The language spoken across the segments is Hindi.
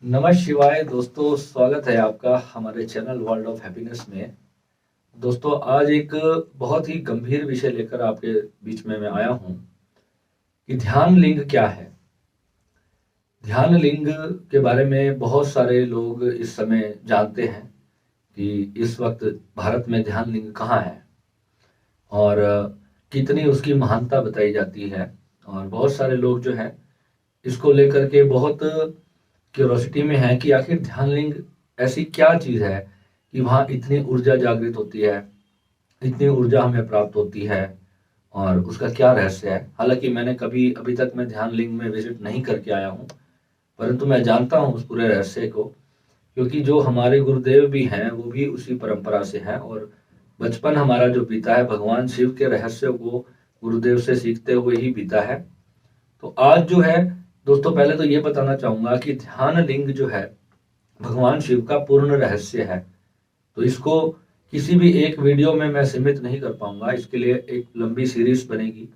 नमः शिवाय दोस्तों, स्वागत है आपका हमारे चैनल वर्ल्ड ऑफ हैप्पीनेस में। दोस्तों, आज एक बहुत ही गंभीर विषय लेकर आपके बीच में मैं आया हूँ कि ध्यान लिंग क्या है। ध्यान लिंग के बारे में बहुत सारे लोग इस समय जानते हैं कि इस वक्त भारत में ध्यान लिंग कहाँ है और कितनी उसकी महानता बताई जाती है। और बहुत सारे लोग जो है इसको लेकर के बहुत क्यूरोसिटी में है कि आखिर ध्यान लिंग ऐसी क्या चीज़ है कि वहाँ इतनी ऊर्जा जागृत होती है, इतनी ऊर्जा हमें प्राप्त होती है और उसका क्या रहस्य है। हालांकि मैंने कभी अभी तक मैं ध्यान लिंग में विजिट नहीं करके आया हूँ, परंतु मैं जानता हूँ उस पूरे रहस्य को, क्योंकि जो हमारे गुरुदेव भी हैं वो भी उसी परंपरा से हैं और बचपन हमारा जो बीता है भगवान शिव के रहस्यों को गुरुदेव से सीखते हुए ही बीता है। तो आज जो है दोस्तों, पहले तो ये बताना चाहूंगा कि ध्यान लिंग जो है भगवान शिव का पूर्ण रहस्य है। तो इसको किसी भी एक वीडियो में मैं सीमित नहीं कर पाऊंगा, इसके लिए एक लंबी सीरीज बनेगी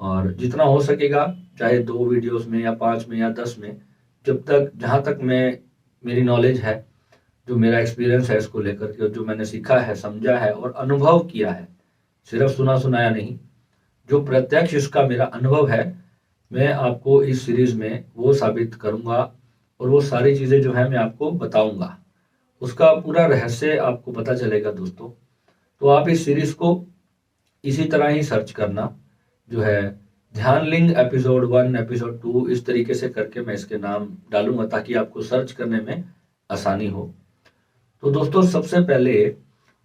और जितना हो सकेगा, चाहे 2 वीडियोस में या 5 में या 10 में, जब तक जहां तक मैं मेरी नॉलेज है, जो मेरा एक्सपीरियंस है इसको लेकर के, जो मैंने सीखा है, समझा है और अनुभव किया है, सिर्फ सुना सुनाया नहीं, जो प्रत्यक्ष इसका मेरा अनुभव है, मैं आपको इस सीरीज में वो साबित करूंगा और वो सारी चीजें जो है मैं आपको बताऊंगा। उसका पूरा रहस्य आपको पता चलेगा दोस्तों। तो आप इस सीरीज को इसी तरह ही सर्च करना, जो है ध्यान लिंग एपिसोड 1 एपिसोड 2, इस तरीके से करके मैं इसके नाम डालूंगा ताकि आपको सर्च करने में आसानी हो। तो दोस्तों, सबसे पहले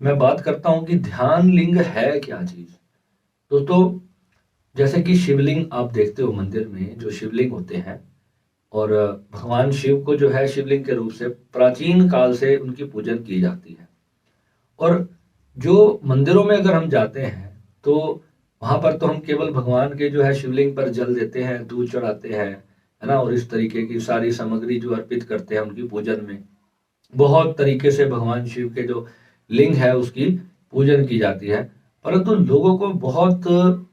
मैं बात करता हूं कि ध्यान लिंग है क्या चीज। दोस्तों, जैसे कि शिवलिंग आप देखते हो मंदिर में, जो शिवलिंग होते हैं और भगवान शिव को जो है शिवलिंग के रूप से प्राचीन काल से उनकी पूजन की जाती है। और जो मंदिरों में अगर हम जाते हैं तो वहां पर तो हम केवल भगवान के जो है शिवलिंग पर जल देते हैं, दूध चढ़ाते हैं, है ना, और इस तरीके की सारी सामग्री जो अर्पित करते हैं उनकी पूजन में। बहुत तरीके से भगवान शिव के जो लिंग है उसकी पूजन की जाती है। परंतु लोगों को बहुत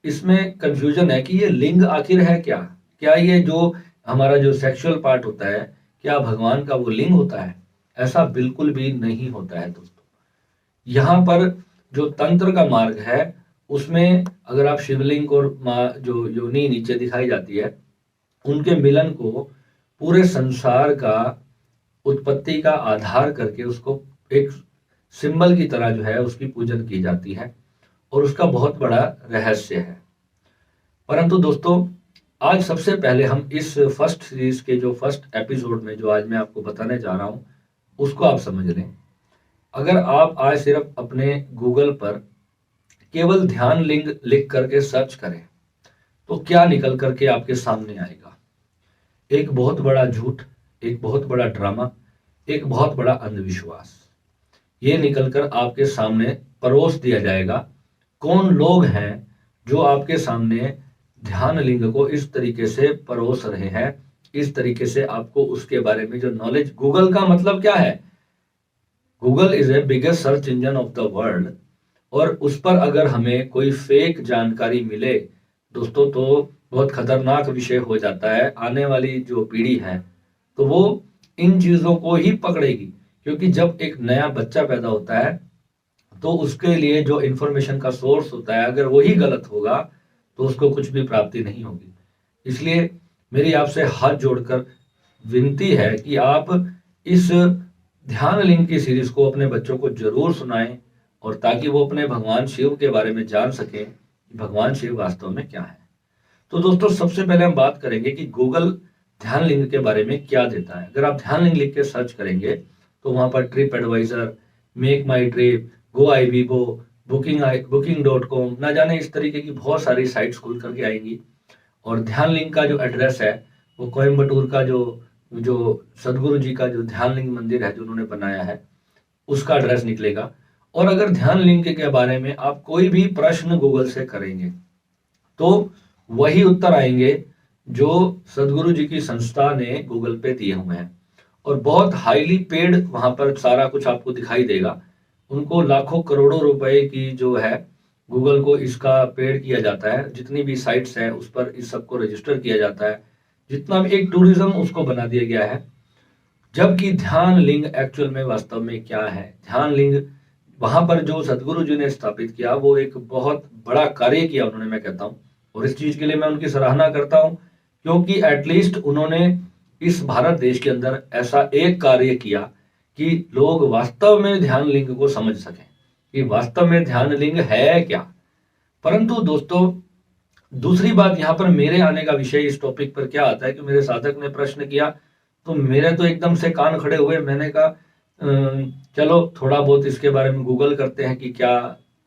इसमें कंफ्यूजन है कि ये लिंग आखिर है क्या। क्या ये जो हमारा जो सेक्सुअल पार्ट होता है, क्या भगवान का वो लिंग होता है? ऐसा बिल्कुल भी नहीं होता है दोस्तों। यहाँ पर जो तंत्र का मार्ग है उसमें अगर आप शिवलिंग और माँ जो योनि नीचे दिखाई जाती है, उनके मिलन को पूरे संसार का उत्पत्ति का आधार करके उसको एक सिंबल की तरह जो है उसकी पूजन की जाती है और उसका बहुत बड़ा रहस्य है। परंतु दोस्तों, आज सबसे पहले हम इस फर्स्ट सीरीज के जो फर्स्ट एपिसोड में जो आज मैं आपको बताने जा रहा हूं उसको आप समझ लें। अगर आप आज सिर्फ अपने गूगल पर केवल ध्यान लिंग लिख करके सर्च करें तो क्या निकल करके आपके सामने आएगा? एक बहुत बड़ा झूठ, एक बहुत बड़ा ड्रामा, एक बहुत बड़ा अंधविश्वास, ये निकलकर आपके सामने परोस दिया जाएगा। कौन लोग हैं जो आपके सामने ध्यान लिंग को इस तरीके से परोस रहे हैं, इस तरीके से आपको उसके बारे में जो नॉलेज। गूगल का मतलब क्या है? Google is a biggest search engine of the world. और उस पर अगर हमें कोई फेक जानकारी मिले दोस्तों, तो बहुत खतरनाक विषय हो जाता है। आने वाली जो पीढ़ी है तो वो इन चीजों को ही पकड़ेगी, क्योंकि जब एक नया बच्चा पैदा होता है तो उसके लिए जो इंफॉर्मेशन का सोर्स होता है, अगर वही गलत होगा तो उसको कुछ भी प्राप्ति नहीं होगी। इसलिए मेरी आपसे हाथ जोड़कर विनती है कि आप इस ध्यान लिंग की सीरीज को अपने बच्चों को जरूर सुनाएं, और ताकि वो अपने भगवान शिव के बारे में जान सकें कि भगवान शिव वास्तव में क्या है। तो दोस्तों, सबसे पहले हम बात करेंगे कि गूगल ध्यान लिंग के बारे में क्या देता है। अगर आप ध्यान लिंग लिख के सर्च करेंगे तो वहां पर ट्रिप एडवाइजर, मेक माई ट्रिप, गो आई बीबो, बुकिंग.com, ना जाने इस तरीके की बहुत सारी साइट्स खुल करके आएंगी। और ध्यान लिंग का जो एड्रेस है वो कोयम्बटूर का जो जो सदगुरु जी का जो ध्यान लिंग मंदिर है जो उन्होंने बनाया है, उसका एड्रेस निकलेगा। और अगर ध्यान लिंग के बारे में आप कोई भी प्रश्न गूगल से करेंगे तो वही उत्तर आएंगे जो सदगुरु जी की संस्था ने गूगल पे दिए हुए हैं। और बहुत हाईली पेड वहां पर सारा कुछ आपको दिखाई देगा। उनको लाखों करोड़ों रुपए की जो है, गूगल को इसका पेड किया जाता है। जितनी भी साइट्स हैं उस पर इस सबको रजिस्टर किया जाता है। जितना भी एक टूरिज्म उसको बना दिया गया है। जबकि ध्यान लिंग एक्चुअल में वास्तव में क्या है? ध्यान लिंग वहां पर जो सदगुरु जी ने स्थापित किया वो एक बहुत बड़ा कार्य किया उन्होंने, मैं कहता हूँ। और इस चीज के लिए मैं उनकी सराहना करता हूँ, क्योंकि एटलीस्ट उन्होंने इस भारत देश के अंदर ऐसा एक कार्य किया कि लोग वास्तव में ध्यान लिंग को समझ सकें कि वास्तव में ध्यान लिंग है क्या। परंतु दोस्तों, दूसरी बात यहाँ पर मेरे आने का विषय इस टॉपिक पर क्या आता है कि मेरे साधक ने प्रश्न किया तो मेरे तो एकदम से कान खड़े हुए। मैंने कहा चलो थोड़ा बहुत इसके बारे में गूगल करते हैं कि क्या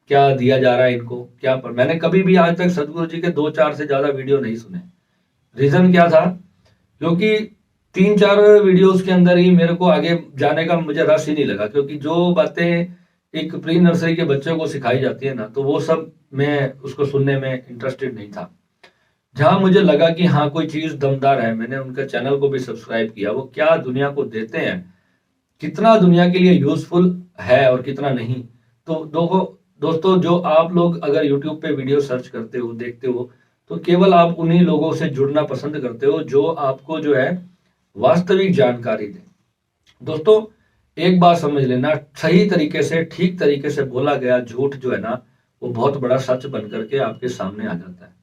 क्या दिया जा रहा है इनको, क्या पर मैंने कभी भी आज तक सदगुरु जी के 2-4 से ज्यादा वीडियो नहीं सुने। रीजन क्या था? क्योंकि 3-4 वीडियोस के अंदर ही मेरे को आगे जाने का मुझे रस ही नहीं लगा, क्योंकि जो बातें एक प्री नर्सरी के बच्चों को सिखाई जाती है ना, तो वो सब मैं उसको सुनने में इंटरेस्टेड नहीं था। जहां मुझे लगा कि हाँ कोई चीज दमदार है, मैंने उनका चैनल को भी सब्सक्राइब किया। वो क्या दुनिया को देते हैं, कितना दुनिया के लिए यूजफुल है और कितना नहीं। तो दोस्तों, जो आप लोग अगर यूट्यूब पे वीडियो सर्च करते हो, देखते हो, तो केवल आप उन्हीं लोगों से जुड़ना पसंद करते हो जो आपको जो है वास्तविक जानकारी दे। दोस्तों, एक बात समझ लेना, सही तरीके से, ठीक तरीके से बोला गया झूठ जो है ना, वो बहुत बड़ा सच बन करके आपके सामने आ जाता है।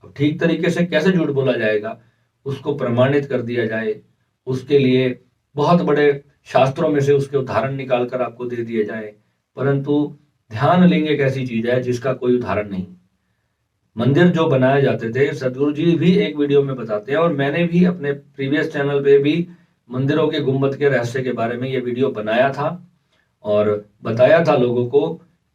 अब ठीक तरीके से कैसे झूठ बोला जाएगा, उसको प्रमाणित कर दिया जाए, उसके लिए बहुत बड़े शास्त्रों में से उसके उदाहरण निकाल कर आपको दे दिए जाए। परंतु ध्यान लिंग एक ऐसी चीज है जिसका कोई उदाहरण नहीं। मंदिर जो बनाए जाते थे, सदगुरु जी भी एक वीडियो में बताते हैं, और मैंने भी अपने प्रीवियस चैनल पे भी मंदिरों के गुंबद के रहस्य के बारे में ये वीडियो बनाया था और बताया था लोगों को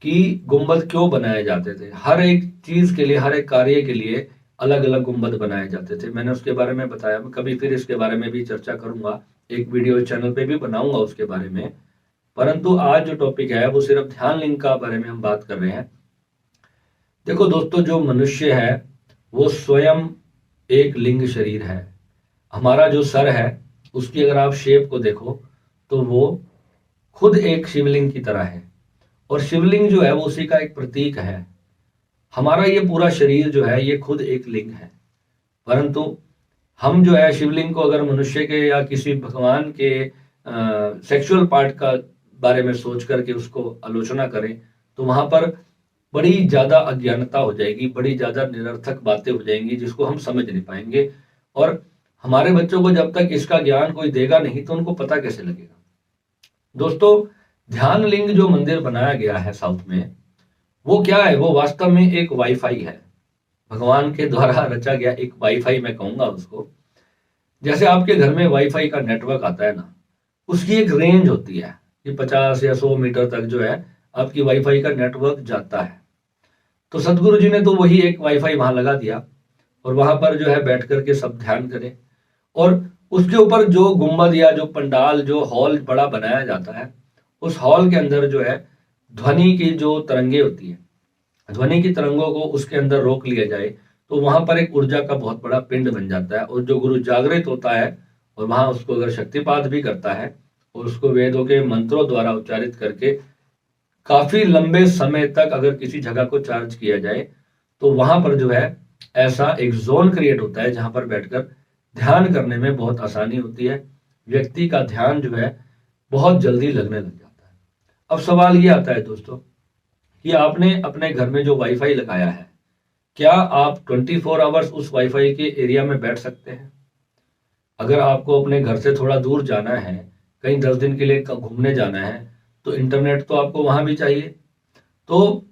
कि गुंबद क्यों बनाए जाते थे। हर एक चीज के लिए, हर एक कार्य के लिए अलग अलग गुंबद बनाए जाते थे। मैंने उसके बारे में बताया, मैं कभी फिर इसके बारे में भी चर्चा करूंगा, एक वीडियो चैनल पे भी बनाऊंगा उसके बारे में। परंतु आज जो टॉपिक है वो सिर्फ ध्यान लिंग का बारे में हम बात कर रहे हैं। देखो दोस्तों, जो मनुष्य है वो स्वयं एक लिंग शरीर है। हमारा जो सर है उसकी अगर आप शेप को देखो तो वो खुद एक शिवलिंग की तरह है, और शिवलिंग जो है वो उसी का एक प्रतीक है। हमारा ये पूरा शरीर जो है ये खुद एक लिंग है। परंतु हम जो है शिवलिंग को अगर मनुष्य के या किसी भगवान के सेक्सुअल पार्ट का बारे में सोच करके उसको आलोचना करें तो वहां पर बड़ी ज्यादा अज्ञानता हो जाएगी, बड़ी ज्यादा निरर्थक बातें हो जाएंगी जिसको हम समझ नहीं पाएंगे। और हमारे बच्चों को जब तक इसका ज्ञान कोई देगा नहीं तो उनको पता कैसे लगेगा। दोस्तों, ध्यान लिंग जो मंदिर बनाया गया है साउथ में, वो क्या है? वो वास्तव में एक वाईफाई है, भगवान के द्वारा रचा गया एक वाईफाई मैं कहूंगा उसको। जैसे आपके घर में वाईफाई का नेटवर्क आता है ना, उसकी एक रेंज होती है कि 50 या 100 मीटर तक जो है आपकी वाईफाई का नेटवर्क जाता है। तो सदगुरु जी ने तो वही एक वाईफाई वहां लगा दिया और वहां पर जो है बैठ करके सब ध्यान करें। और उसके ऊपर जो गुम्बद या जो पंडाल, जो हॉल बड़ा बनाया जाता है, उस हॉल के अंदर जो है ध्वनि की जो तरंगे होती है, ध्वनि की तरंगों को उसके अंदर रोक लिया जाए तो वहां पर एक ऊर्जा का बहुत बड़ा पिंड बन जाता है। और जो गुरु जागृत होता है और वहां उसको अगर शक्तिपात भी करता है और उसको वेदों के मंत्रों द्वारा उच्चारित करके काफी लंबे समय तक अगर किसी जगह को चार्ज किया जाए तो वहां पर जो है ऐसा एक जोन क्रिएट होता है जहां पर बैठकर ध्यान करने में बहुत आसानी होती है। व्यक्ति का ध्यान जो है बहुत जल्दी लगने लग जाता है। अब सवाल ये आता है दोस्तों कि आपने अपने घर में जो वाईफाई लगाया है, क्या आप 24 आवर्स उस वाईफाई के एरिया में बैठ सकते हैं? अगर आपको अपने घर से थोड़ा दूर जाना है, कहीं 10 दिन के लिए घूमने जाना है, तो इंटरनेट तो आपको वहां भी चाहिए। तो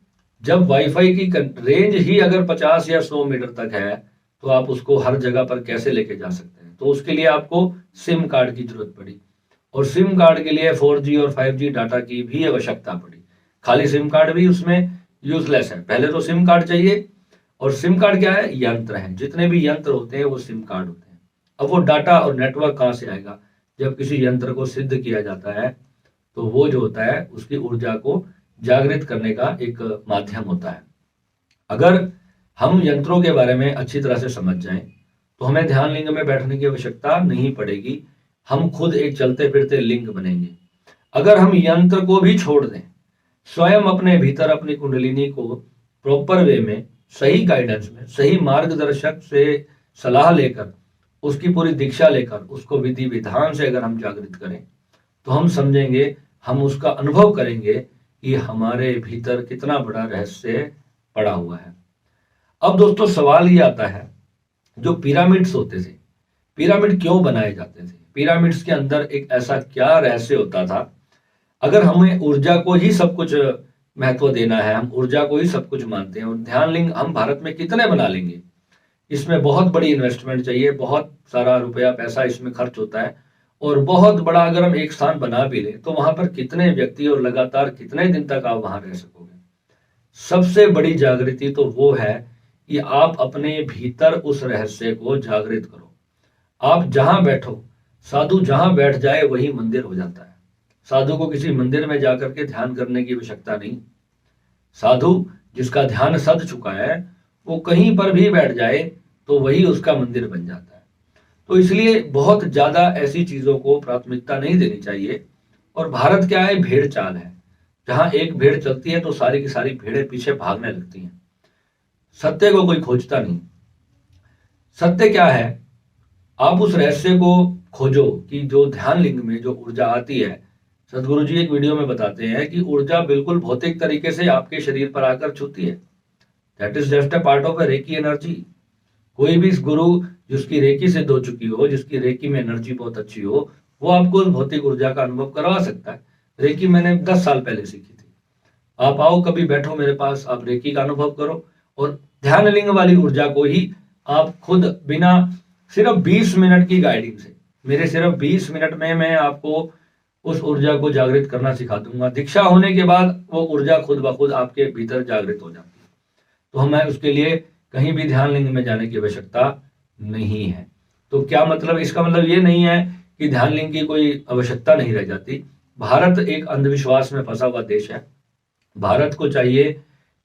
जब वाईफाई की रेंज ही अगर 50 या 100 मीटर तक है तो आप उसको हर जगह पर कैसे लेके जा सकते हैं? तो उसके लिए आपको सिम कार्ड की जरूरत पड़ी, और सिम कार्ड के लिए 4G और 5G डाटा की भी आवश्यकता पड़ी। खाली सिम कार्ड भी उसमें यूजलेस है, पहले तो सिम कार्ड चाहिए। और सिम कार्ड क्या है? यंत्र है, जितने भी यंत्र होते हैं वो सिम कार्ड होते हैं। अब वो डाटा और नेटवर्क कहाँ से आएगा? जब किसी यंत्र को सिद्ध किया जाता है तो वो जो होता है उसकी ऊर्जा को जागृत करने का एक माध्यम होता है। अगर हम यंत्रों के बारे में अच्छी तरह से समझ जाएं तो हमें ध्यान लिंग में बैठने की आवश्यकता नहीं पड़ेगी, हम खुद एक चलते फिरते लिंग बनेंगे। अगर हम यंत्र को भी छोड़ दें, स्वयं अपने भीतर अपनी कुंडलिनी को प्रॉपर वे में, सही गाइडेंस में, सही मार्गदर्शक से सलाह लेकर उसकी पूरी दीक्षा लेकर उसको विधि विधान से अगर हम जागृत करें तो हम समझेंगे, हम उसका अनुभव करेंगे कि हमारे भीतर कितना बड़ा रहस्य पड़ा हुआ है। अब दोस्तों सवाल ये आता है, जो पिरामिड्स होते थे, पिरामिड क्यों बनाए जाते थे? पिरामिड्स के अंदर एक ऐसा क्या रहस्य होता था? अगर हमें ऊर्जा को ही सब कुछ महत्व देना है, हम ऊर्जा को ही सब कुछ मानते हैं, और ध्यान लिंग हम भारत में कितने बना लेंगे? इसमें बहुत बड़ी इन्वेस्टमेंट चाहिए, बहुत सारा रुपया पैसा इसमें खर्च होता है, और बहुत बड़ा अगर हम एक स्थान बना भी लें तो वहां पर कितने व्यक्ति और लगातार कितने दिन तक आप वहां रह सकोगे? सबसे बड़ी जागृति तो वो है कि आप अपने भीतर उस रहस्य को जागृत करो। आप जहां बैठो, साधु जहां बैठ जाए वही मंदिर हो जाता है। साधु को किसी मंदिर में जाकर के ध्यान करने की आवश्यकता नहीं। साधु जिसका ध्यान सध चुका है वो कहीं पर भी बैठ जाए तो वही उसका मंदिर बन जाता है। तो इसलिए बहुत ज्यादा ऐसी चीजों को प्राथमिकता नहीं देनी चाहिए। और भारत क्या है, भेड़ चाल है। जहां एक भेड़ चलती है तो सारी की सारी भेड़ें पीछे भागने लगती हैं। सत्य को कोई खोजता नहीं। सत्य क्या है, आप उस रहस्य को खोजो कि जो ध्यान लिंग में जो ऊर्जा आती है, सदगुरु जी एक वीडियो में बताते हैं कि ऊर्जा बिल्कुल भौतिक तरीके से आपके शरीर पर आकर छूती है। That is just a part of a reiki energy. कोई भी गुरु जिसकी रेकी सिद्ध हो चुकी हो, जिसकी रेकी में एनर्जी बहुत अच्छी हो, वो आपको उस भौतिक ऊर्जा का अनुभव करवा सकता है। रेकी मैंने 10 साल पहले सीखी थी। आप आओ कभी, बैठो मेरे पास, आप रेकी का अनुभव करो, और ध्यान लिंग वाली ऊर्जा को ही आप खुद बिना सिर्फ 20 मिनट की गाइडिंग से, मेरे सिर्फ 20 मिनट में मैं आपको उस ऊर्जा को जागृत करना सिखा दूंगा। दीक्षा होने के बाद वो ऊर्जा खुद ब खुद आपके भीतर जागृत हो जाती है। तो हमें उसके लिए कहीं भी ध्यान लिंग में जाने की आवश्यकता नहीं है। तो क्या मतलब, इसका मतलब ये नहीं है कि ध्यान लिंग की कोई आवश्यकता नहीं रह जाती। भारत एक अंधविश्वास में फंसा हुआ देश है। भारत को चाहिए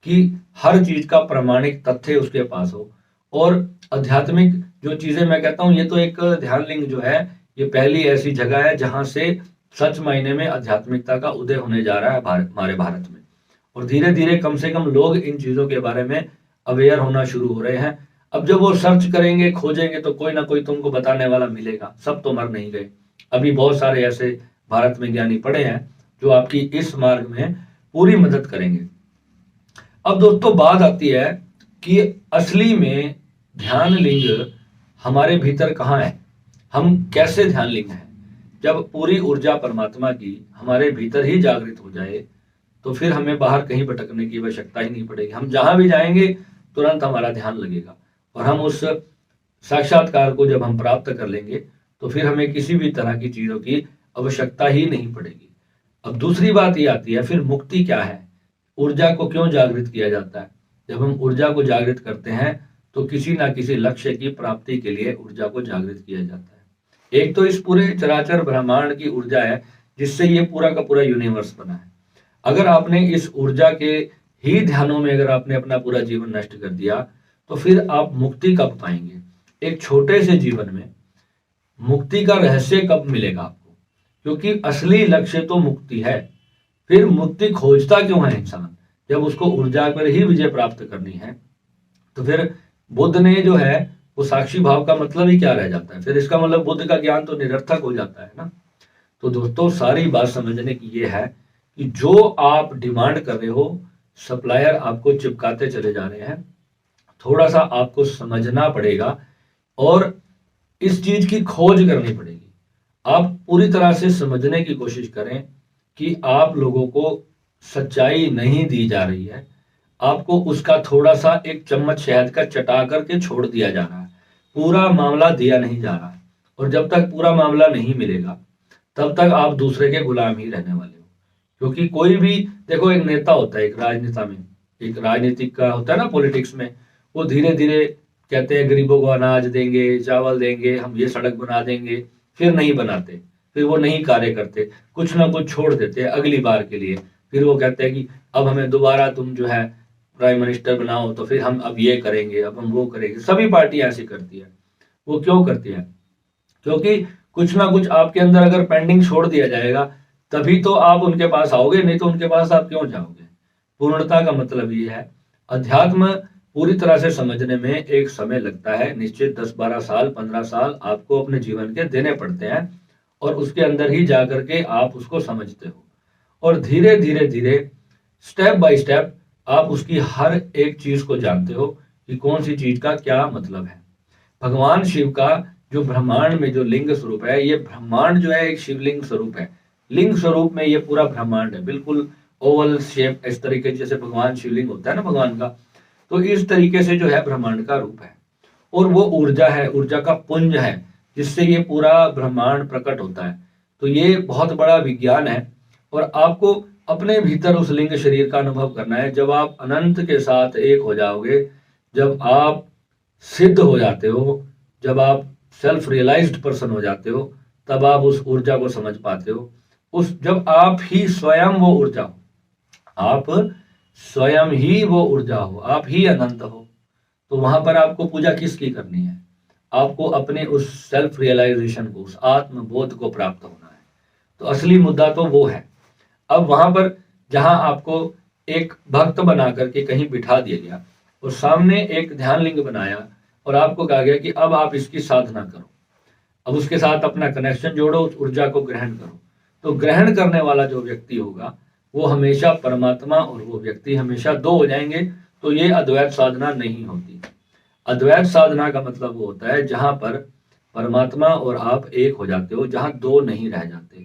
कि हर चीज का प्रमाणिक तथ्य उसके पास हो, और आध्यात्मिक जो चीजें मैं कहता हूं, ये तो एक ध्यान लिंग जो है ये पहली ऐसी जगह है जहां से सच मायने में आध्यात्मिकता का उदय होने जा रहा है हमारे भारत में। और धीरे धीरे कम से कम लोग इन चीजों के बारे में अवेयर होना शुरू हो रहे हैं। अब जब वो सर्च करेंगे, खोजेंगे, तो कोई ना कोई तुमको बताने वाला मिलेगा। सब तो मर नहीं गए। अभी बहुत सारे ऐसे भारत में ज्ञानी पड़े हैं जो आपकी इस मार्ग में पूरी मदद करेंगे। अब दोस्तों बात आती है कि असली में ध्यान लिंग हमारे भीतर कहाँ है, हम कैसे ध्यान लिंग हैं। जब पूरी ऊर्जा परमात्मा की हमारे भीतर ही जागृत हो जाए तो फिर हमें बाहर कहीं भटकने की आवश्यकता ही नहीं पड़ेगी। हम जहां भी जाएंगे तुरंत हमारा ध्यान लगेगा, और हम उस साक्षात्कार को जब हम प्राप्त कर लेंगे तो फिर हमें किसी भी तरह की चीजों की आवश्यकता ही नहीं पड़ेगी। अब दूसरी बात ये आती है, फिर मुक्ति क्या है, ऊर्जा को क्यों जागृत किया जाता है? जब हम ऊर्जा को जागृत करते हैं तो किसी ना किसी लक्ष्य की प्राप्ति के लिए ऊर्जा को जागृत किया जाता है। एक तो इस पूरे चराचर ब्रह्मांड की ऊर्जा है जिससे ये पूरा का पूरा यूनिवर्स बना है। अगर आपने इस ऊर्जा के ही ध्यानों में अगर आपने अपना पूरा जीवन नष्ट कर दिया तो फिर आप मुक्ति कब पाएंगे? एक छोटे से जीवन में मुक्ति का रहस्य कब मिलेगा आपको? क्योंकि असली लक्ष्य तो मुक्ति है। फिर मुक्ति खोजता क्यों है इंसान? जब उसको ऊर्जा पर ही विजय प्राप्त करनी है तो फिर बुद्ध ने जो है वो साक्षी भाव का मतलब ही क्या रह जाता है? फिर इसका मतलब बुद्ध का ज्ञान तो निरर्थक हो जाता है ना। तो दोस्तों सारी बात समझने की ये है कि जो आप डिमांड कर रहे हो सप्लायर आपको चिपकाते चले जा रहे हैं। थोड़ा सा आपको समझना पड़ेगा और इस चीज की खोज करनी पड़ेगी। आप पूरी तरह से समझने की कोशिश करें कि आप लोगों को सच्चाई नहीं दी जा रही है, आपको उसका थोड़ा सा एक चम्मच शहद का चटा करके छोड़ दिया जा रहा है, पूरा मामला दिया नहीं जा रहा है। और जब तक पूरा मामला नहीं मिलेगा तब तक आप दूसरे के गुलाम ही रहने वाले हो। क्योंकि कोई भी देखो, एक नेता होता है, एक राजनेता में, एक राजनीतिक का होता है ना, पॉलिटिक्स में, वो धीरे धीरे कहते हैं गरीबों को अनाज देंगे, चावल देंगे, हम ये सड़क बना देंगे, फिर नहीं बनाते, फिर वो नहीं कार्य करते, कुछ ना कुछ छोड़ देते हैं अगली बार के लिए। फिर वो कहते हैं कि अब हमें दोबारा तुम जो है प्राइम मिनिस्टर बनाओ तो फिर हम अब ये करेंगे, अब हम वो करेंगे। सभी पार्टियां ऐसी करती है। वो क्यों करती है? क्योंकि कुछ ना कुछ आपके अंदर अगर पेंडिंग छोड़ दिया जाएगा तभी तो आप उनके पास आओगे, नहीं तो उनके पास आप क्यों जाओगे? पूर्णता का मतलब ये है। अध्यात्म पूरी तरह से समझने में एक समय लगता है, निश्चित 10-12 साल 15 साल आपको अपने जीवन के देने पड़ते हैं और उसके अंदर ही जाकर के आप उसको समझते हो और धीरे धीरे धीरे स्टेप बाय स्टेप आप उसकी हर एक चीज को जानते हो कि कौन सी चीज का क्या मतलब है। भगवान शिव का जो ब्रह्मांड में जो लिंग स्वरूप है, ये ब्रह्मांड जो है एक शिवलिंग स्वरूप है। लिंग स्वरूप में ये पूरा ब्रह्मांड है, बिल्कुल ओवल शेप, इस तरीके जैसे भगवान शिवलिंग होता है ना भगवान का, तो इस तरीके से जो है ब्रह्मांड का रूप है और वो ऊर्जा है, ऊर्जा का पुंज है जिससे ये पूरा ब्रह्मांड प्रकट होता है। तो ये बहुत बड़ा विज्ञान है और आपको अपने भीतर उस लिंग शरीर का अनुभव करना है। जब आप अनंत के साथ एक हो जाओगे, जब आप सिद्ध हो जाते हो, जब आप सेल्फ रियलाइज्ड पर्सन हो जाते हो, तब आप उस ऊर्जा को समझ पाते हो। उस जब आप ही स्वयं वो ऊर्जा हो, आप स्वयं ही वो ऊर्जा हो, आप ही अनंत हो, तो वहां पर आपको पूजा किसकी करनी है? आपको अपने उस सेल्फ रियलाइजेशन को, उस आत्मबोध को प्राप्त होना है। तो असली मुद्दा तो वो है। अब वहां पर जहां आपको एक भक्त बना करके कहीं बिठा दिया गया और सामने एक ध्यान लिंग बनाया और आपको कहा गया कि अब आप इसकी साधना करो, अब उसके साथ अपना कनेक्शन जोड़ो, उस ऊर्जा को ग्रहण करो। तो ग्रहण करने वाला जो व्यक्ति होगा वो हमेशा परमात्मा और वो व्यक्ति हमेशा दो हो जाएंगे। तो ये अद्वैत साधना नहीं होती। अद्वैत साधना का मतलब वो होता है जहां पर परमात्मा और आप एक हो जाते हो, जहां दो नहीं रह जाते।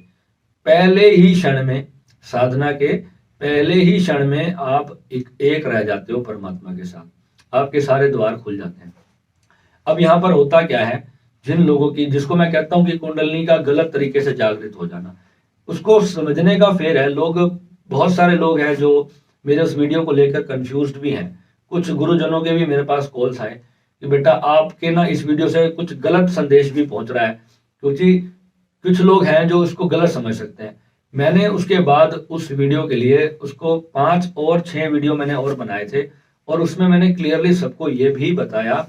पहले ही क्षण में, साधना के पहले ही क्षण में आप एक रह जाते हो परमात्मा के साथ, आपके सारे द्वार खुल जाते हैं। अब यहाँ पर होता क्या है, जिन लोगों की, जिसको मैं कहता हूँ कि कुंडलिनी का गलत तरीके से जागृत हो जाना, उसको समझने का फेर है। लोग, बहुत सारे लोग हैं जो मेरे उस वीडियो को लेकर कंफ्यूज्ड भी हैं। कुछ गुरुजनों के भी मेरे पास कॉल्स आए कि बेटा आपके ना इस वीडियो से कुछ गलत संदेश भी पहुंच रहा है, क्योंकि कुछ लोग हैं जो उसको गलत समझ सकते हैं। मैंने उसके बाद उस वीडियो के लिए उसको 5 और 6 वीडियो मैंने और बनाए थे और उसमें मैंने क्लियरली सबको ये भी बताया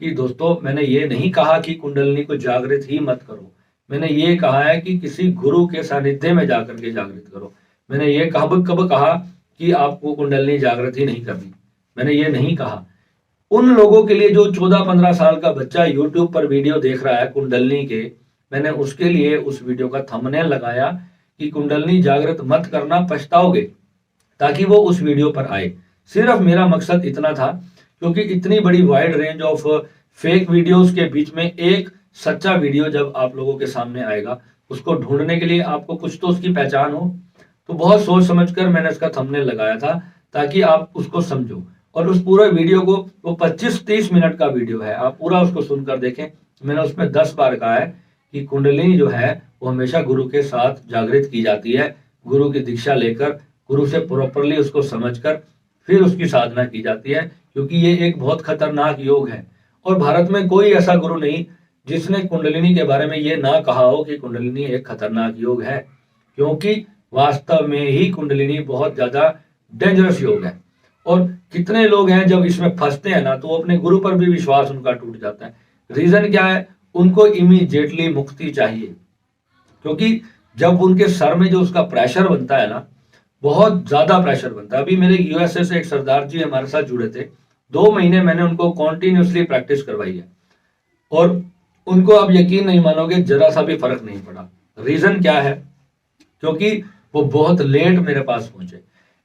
कि दोस्तों, मैंने ये नहीं कहा कि कुंडलिनी को जागृत ही मत करो। मैंने ये कहा है कि किसी गुरु के सानिध्य में जाकर के जागृत करो। मैंने ये कब कब कहा कि आपको कुंडलिनी जागृत ही नहीं करनी? मैंने ये नहीं कहा। उन लोगों के लिए जो 14-15 साल का बच्चा यूट्यूब पर वीडियो देख रहा है कुंडलिनी के, मैंने उसके लिए उस वीडियो का थंबनेल लगाया कि कुंडलिनी जागृत मत करना, पछताओगे, ताकि वो उस वीडियो पर आए। सिर्फ मेरा मकसद इतना था, क्योंकि इतनी बड़ी wide range of fake videos के बीच में एक सच्चा वीडियो जब आप लोगों के सामने आएगा, उसको ढूंढने के लिए आपको कुछ तो उसकी पहचान हो। तो बहुत सोच समझकर मैंने इसका थंबनेल लगाया था ताकि आप उसको समझो। और उस पूरे वीडियो को, वो 25-30 मिनट का वीडियो है, आप पूरा उसको सुनकर देखें। मैंने उसमें 10 बार कहा है कि कुंडलिनी जो है वो हमेशा गुरु के साथ जागृत की जाती है। गुरु की दीक्षा लेकर, गुरु से प्रॉपरली उसको समझकर फिर उसकी साधना की जाती है, क्योंकि ये एक बहुत खतरनाक योग है। और भारत में कोई ऐसा गुरु नहीं जिसने कुंडलिनी के बारे में ये ना कहा हो कि कुंडलिनी एक खतरनाक योग है, क्योंकि वास्तव में ही कुंडलिनी बहुत ज्यादा डेंजरस योग है। और कितने लोग हैं जब इसमें फंसते हैं ना, तो अपने गुरु पर भी विश्वास उनका टूट जाता है। रीजन क्या है? उनको इमीडिएटली मुक्ति चाहिए, क्योंकि जब उनके सर में जो उसका प्रेशर बनता है ना, बहुत ज्यादा प्रेशर बनता है। अभी मेरे यूएसए से एक सरदार जी हमारे साथ जुड़े थे, 2 महीने मैंने उनको कॉन्टिन्यूसली प्रैक्टिस करवाई है और उनको आप यकीन नहीं मानोगे, जरा सा भी फर्क नहीं पड़ा। रीजन क्या है? क्योंकि वो बहुत लेट मेरे पास पहुंचे।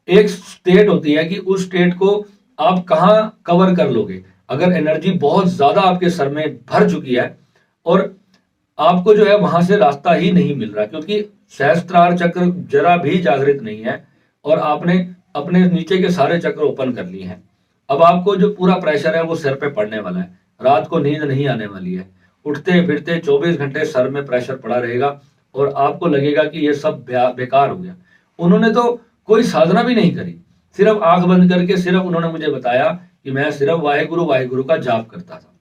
एक स्टेट होती है कि उस स्टेट को आप कहाँ कवर कर लोगे। अगर एनर्जी बहुत ज्यादा आपके सर में भर चुकी है और आपको जो है वहां से रास्ता ही नहीं मिल रहा, क्योंकि सहस्त्रार चक्र जरा भी जागृत नहीं है और आपने अपने नीचे के सारे चक्र ओपन कर लिए हैं। अब आपको जो पूरा प्रेशर है वो सिर पे पड़ने वाला है, रात को नींद नहीं आने वाली है, उठते फिरते 24 घंटे सर में प्रेशर पड़ा रहेगा और आपको लगेगा कि ये सब बेकार हो गया। उन्होंने तो कोई साधना भी नहीं करी, सिर्फ आंख बंद करके सिर्फ उन्होंने मुझे बताया कि मैं सिर्फ वाहेगुरु वाहेगुरु का जाप करता था।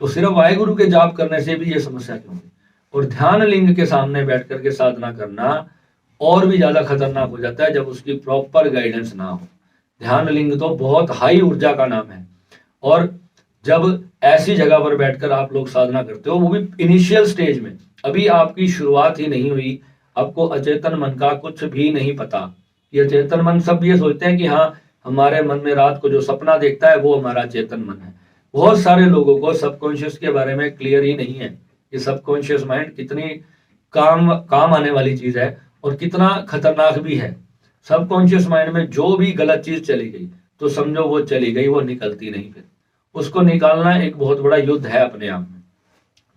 तो सिर्फ वाहेगुरु के जाप करने से भी ये समस्या क्यों हुई? और ध्यान लिंग के सामने बैठ करके साधना करना और भी ज्यादा खतरनाक हो जाता है जब उसकी प्रॉपर गाइडेंस ना हो। ध्यान लिंग तो बहुत हाई ऊर्जा का नाम है और जब ऐसी जगह पर बैठकर आप लोग साधना करते हो, वो भी इनिशियल स्टेज में, अभी आपकी शुरुआत ही नहीं हुई, आपको अचेतन मन का कुछ भी नहीं पता। ये अचेतन मन, सब ये सोचते हैं कि हाँ हमारे मन में रात को जो सपना देखता है वो हमारा चेतन मन है। बहुत सारे लोगों को सबकॉन्शियस के बारे में क्लियर ही नहीं है कि सबकॉन्शियस माइंड कितनी काम आने वाली चीज है और कितना खतरनाक भी है। सबकॉन्शियस माइंड में जो भी गलत चीज चली गई तो समझो वो चली गई, वो निकलती नहीं, फिर उसको निकालना एक बहुत बड़ा युद्ध है अपने आप में।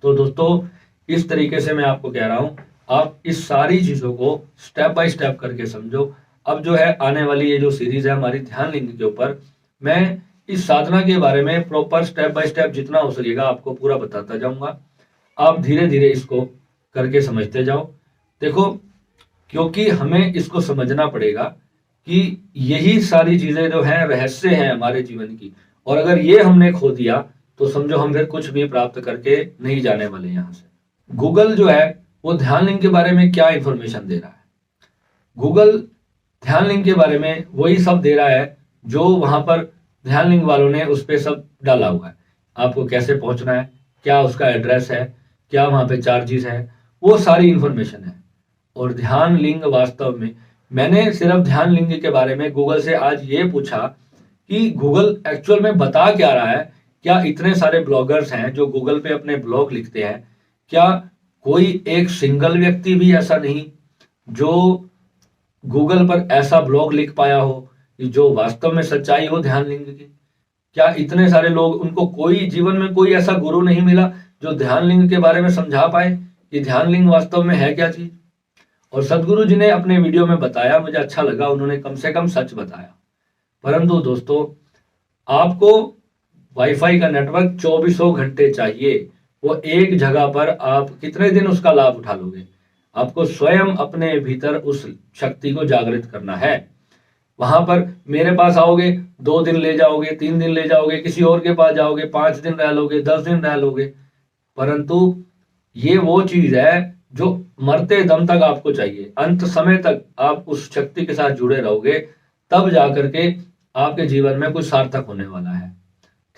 तो दोस्तों इस तरीके से मैं आपको कह रहा हूं, आप इस सारी चीजों को स्टेप बाय स्टेप करके समझो। अब जो है आने वाली ये जो सीरीज है हमारी ध्यान लिंग के ऊपर, मैं इस साधना के बारे में प्रॉपर स्टेप बाय स्टेप जितना हो सकेगा आपको पूरा बताता जाऊंगा। आप धीरे धीरे इसको करके समझते जाओ। देखो, क्योंकि हमें इसको समझना पड़ेगा कि यही सारी चीजें जो हैं रहस्य हैं हमारे जीवन की, और अगर ये हमने खो दिया तो समझो हम फिर कुछ भी प्राप्त करके नहीं जाने वाले यहाँ से। गूगल जो है वो ध्यान लिंग के बारे में क्या इंफॉर्मेशन दे रहा है? गूगल ध्यान लिंग के बारे में वही सब दे रहा है जो वहां पर ध्यान लिंग वालों ने उस पर सब डाला हुआ है। आपको कैसे पहुंचना है, क्या उसका एड्रेस है, क्या वहां पे चार्जेस है, वो सारी इंफॉर्मेशन है। और ध्यान लिंग वास्तव में, मैंने सिर्फ ध्यान लिंग के बारे में गूगल से आज ये पूछा कि गूगल एक्चुअल में बता क्या रहा है। क्या इतने सारे ब्लॉगर्स हैं जो गूगल पे अपने ब्लॉग लिखते हैं, क्या कोई एक सिंगल व्यक्ति भी ऐसा नहीं जो गूगल पर ऐसा ब्लॉग लिख पाया हो कि जो वास्तव में सच्चाई हो ध्यान लिंग की? क्या इतने सारे लोग, उनको कोई जीवन में कोई ऐसा गुरु नहीं मिला जो ध्यान लिंग के बारे में समझा पाए कि ध्यान लिंग वास्तव में है क्या चीज? और सदगुरु जी ने अपने वीडियो में बताया, मुझे अच्छा लगा, उन्होंने कम से कम सच बताया। परंतु दोस्तों आपको वाईफाई का नेटवर्क 24 घंटे चाहिए। वो एक जगह पर आप कितने दिन उसका लाभ उठा लोगे? आपको स्वयं अपने भीतर उस शक्ति को जागृत करना है। वहां पर मेरे पास आओगे, 2 दिन ले जाओगे, 3 दिन ले जाओगे, किसी और के पास जाओगे, 5 दिन रह लोगे, 10 दिन रह लोगे, परंतु ये वो चीज है जो मरते दम तक आपको चाहिए। अंत समय तक आप उस शक्ति के साथ जुड़े रहोगे, तब जाकर के आपके जीवन में कुछ सार्थक होने वाला है।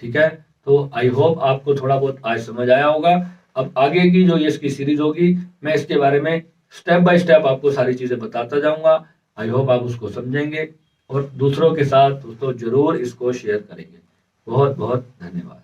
ठीक है, तो आई होप आपको थोड़ा बहुत आज समझ आया होगा। अब आगे की जो ये इसकी सीरीज होगी, मैं इसके बारे में स्टेप बाय स्टेप आपको सारी चीजें बताता जाऊंगा। आई होप आप उसको समझेंगे और दूसरों के साथ दोस्तों जरूर इसको शेयर करेंगे। बहुत बहुत धन्यवाद।